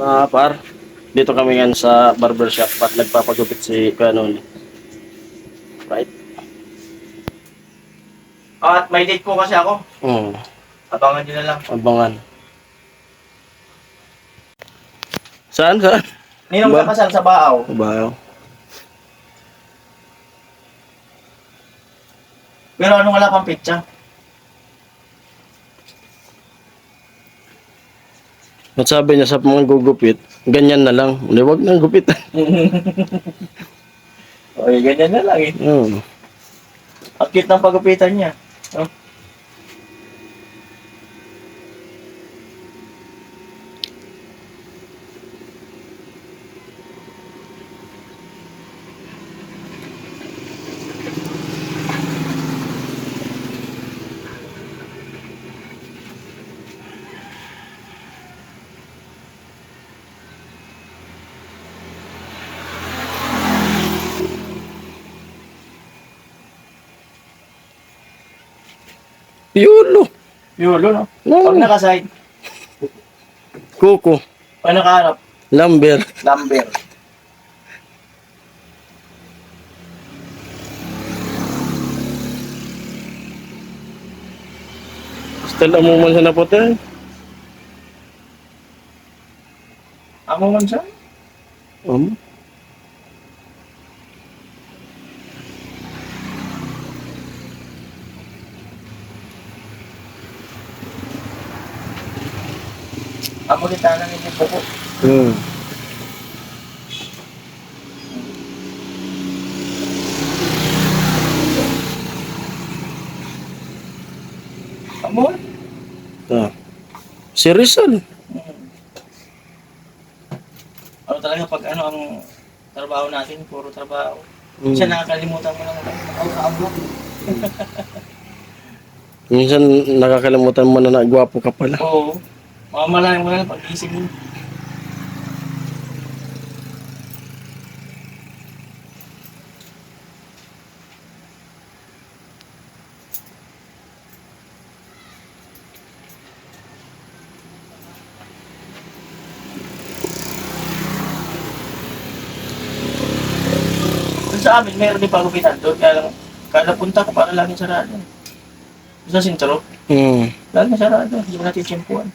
Par, dito kami ngayon sa barbershop at nagpapagupit si Kanon. Right? At may date po kasi ako. Hmm, Abangan nyo na lang. abangan. Saan? Saan? Ninong Ba? kakasal sa Baaw. Bayo. Pero anong wala pang pitsa? At sabi niya sa mga gugupit, ganyan na lang. Hindi, wag nang gupit. Okay, ganyan na lang eh. Hmm. Ang cute ng pagupitan niya. Oh. Yulo. Yulo, no? No. Pag nakaside, Kuko. pag nakaharap, Lamber. number. Stella mo man sa napote. Amo man siya? Um. Amo ni tanang hindi buko. Hmm. Amo? Ah. Si Rizal. Ano talaga pag ano ang trabaho natin, puro trabaho. Hmm. Siya nakakalimutan mo lang amo. Minsan nakakalimutan mo na nagwapo ka pala. Oo. Mamalayan mo lang pag-isip mo. Doon sa amin, meron din pagupitan doon. Kaya lang, kada punta ko para laging sarado. Sa sintro, Hmm. laging sarado. Hindi mo natin tiyempuan.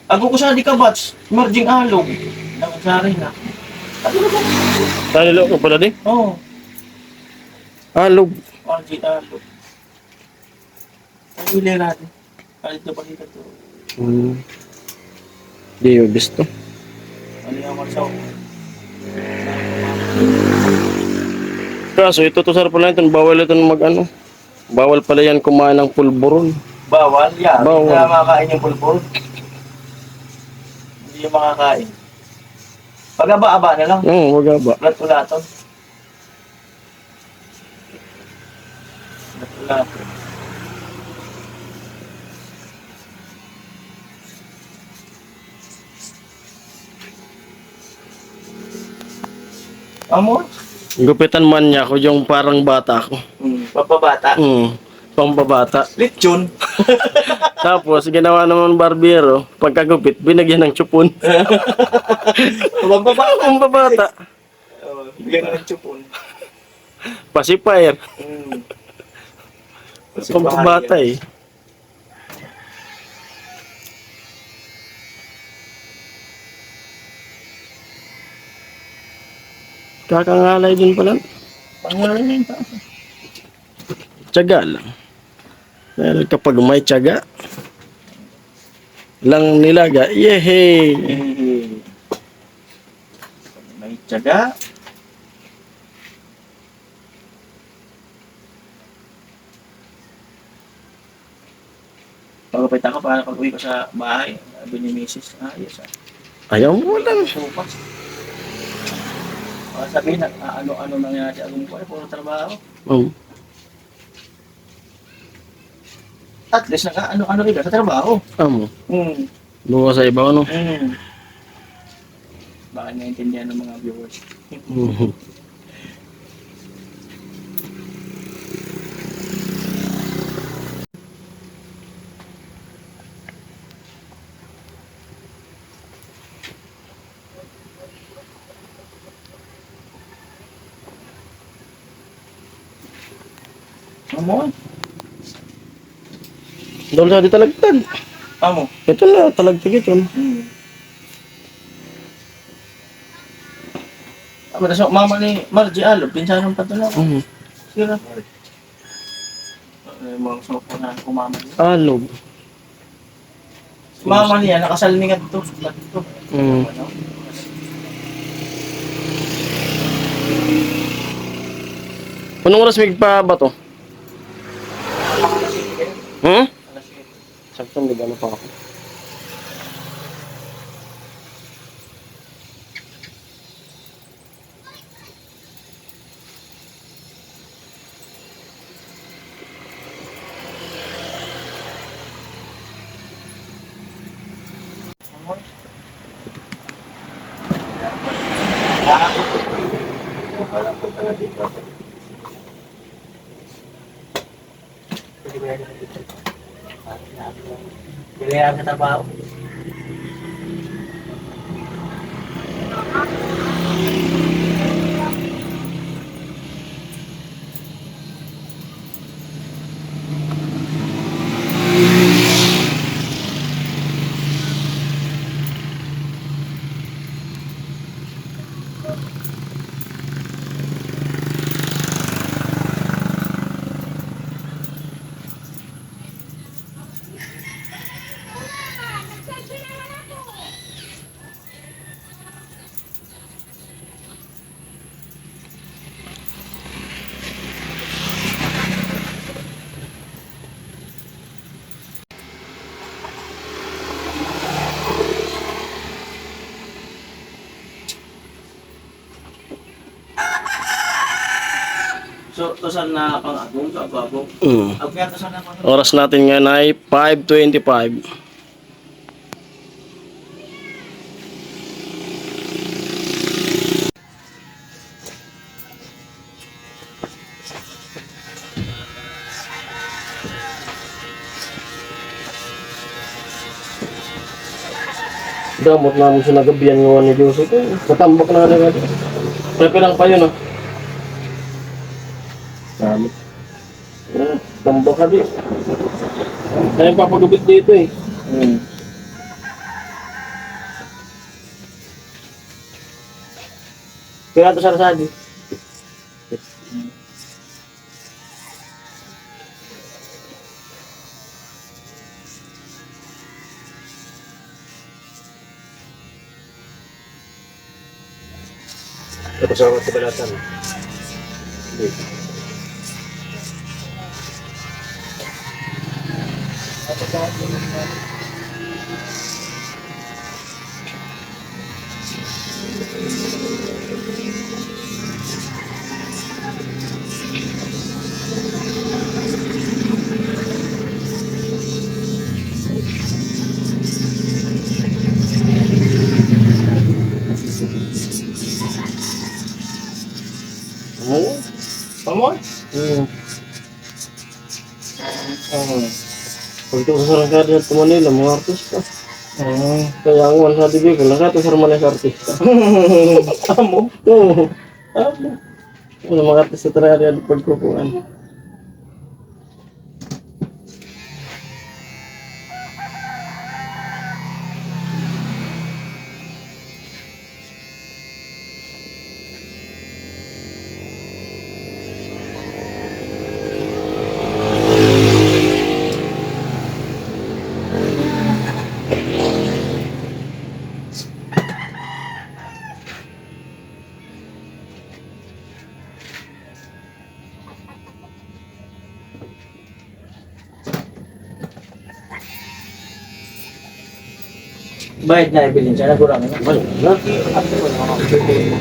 Ako ko sa di ka bats, merging alog. Nakagsari na. Ano na ba? Talilo ka pala din? Oo, Alog. merging alog. Ang huli natin. Kahit na balita to. Hmm. Di yung gusto. Ano yung marsaw? Kaso ito to sir pala ito, bawal ito mag ano. Bawal pala yan kumain ng pulburon. Bawal, yeah. Bawal. Hindi na makakain yung pulbol. Hindi yung makakain. Pag-aba-aba na lang. Oo, wag ba. Ulat-ulaton. Ulat-ulaton. Amor? Gupitan man niya ako yung parang bata ko. Papabata. Pambabata. Lechon. Tapos ginawa naman barbero, pagkagupit binagyan ng chupon. Papabata. Pambabata. Bigyan ng chupon. Pacifier. Kasi Pambabata eh. Kakangalay din pala. Pangalan na yun pa. Tiyaga lang. Dahil kapag may tiyaga, lang nilaga, yehey! May tiyaga. Pagkapit ako para pag uwi ko sa bahay, sabi ni Mrs. Ayos ah. Ayaw mo lang. Supas. Baka sabihin na ano-ano nangyari sa agong ko, puro trabaho. At least ano-ano rin sa trabaho. Amo. Hmm. Buka sa iba, ano? Baka naiintindihan ng mga viewers. Amo. Doon sa di talagtad. Amo. Ito na, talagtad ito. Amo na mama ni Margie Alo, pinsan ng patulang. Sira. Mga sopo na kumama niya. Alog. Mama niya, nakasalmingan ito. Ito. Ano? Anong oras may pa ba to? Hmm? Sakto, may gano'n pa ako. Kailangan ka trabaho. So, to saan na pang-agong, agwagong? Agwag to saan na pang-agong? Oras natin ngayon ay 5:25. Damot namin sa nagabihan ngawa ni Joseph. Katambak na agad. Pepe lang pa yun, Damot. Tambak ka di. Kaya papagupit dito eh. Kaya ito sarasadi. Ito sa mga kabalatan. Dito. Pamor? Pag ito sa sarangkada sa Manila, mga artista. Kaya ang one sa TV ko, lahat sa Manila sa artista. Amo? Oo. Amo? Ano mga artista talaga rin pagkukuhan. Bayad na ibilin siya, nagurang na. Well, na. After ko na mga kapitid.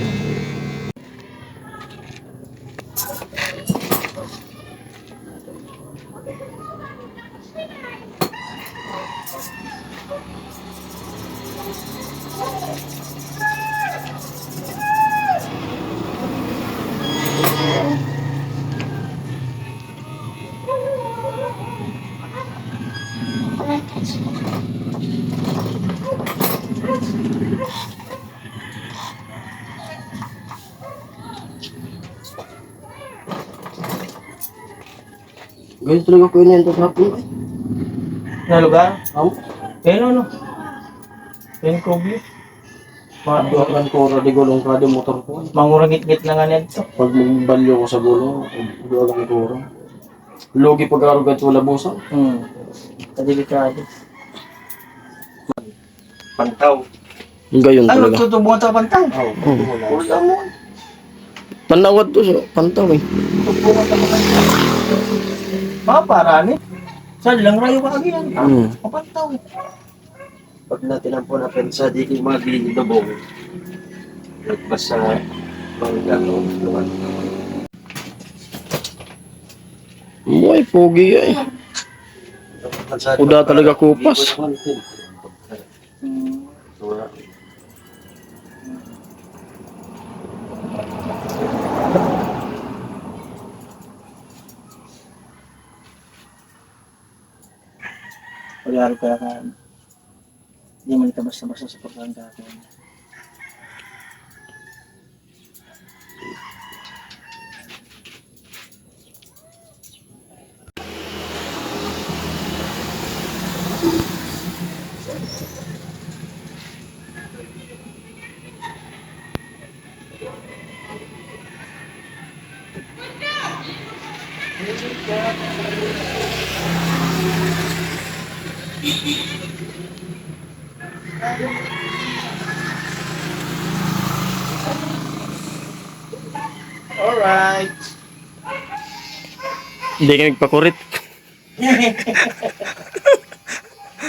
Ganyan talaga ko yun sa hapon. Na lugar? Ang Kaya ano? Kaya kubli. Tuwakan ko ra di gulong ka di motor ko. Manguragit-git na nga nito. Pag magbalyo ko sa gulong, duwagan ko ra. Logi pag-arugat wala busa. Kadelikado. Pantaw. Gayon Ano, talaga. tutubuan sa pantaw? Wala mo. Panawad to siya, pantaw eh. Tutubuan sa pantaw. Parani. Saan lang rayo ka agyan? Papantaw. Pag natin ang po na pensa, di kayo magigabong. Nagbasa mga gano'n. Moy, pogi eh. Uda talaga kupas. Pag-aaral kaya ka. Hindi man ka basta-basta sa pagkakanta ko. Alright. Hindi kami nagpakurit.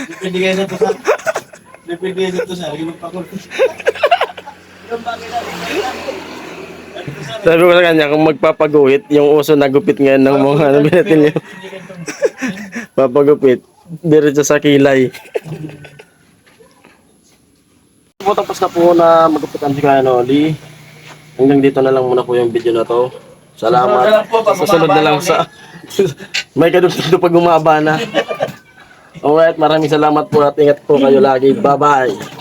Depende kayo sa to sa... Depende kayo sa to sa... Hindi magpakulit. Sabi ko sa kanya, kung magpapaguhit, yung uso na gupit ngayon ng mga ano binatin niyo. Papagupit, diretso sa kilay. Po, tapos na po na magupitan si Kuya Noli. Hanggang dito na lang muna po yung video na to. Salamat. Susunod na lang sa... May kadugtog pag umaba na. Alright, maraming salamat po at ingat po kayo lagi. Bye-bye.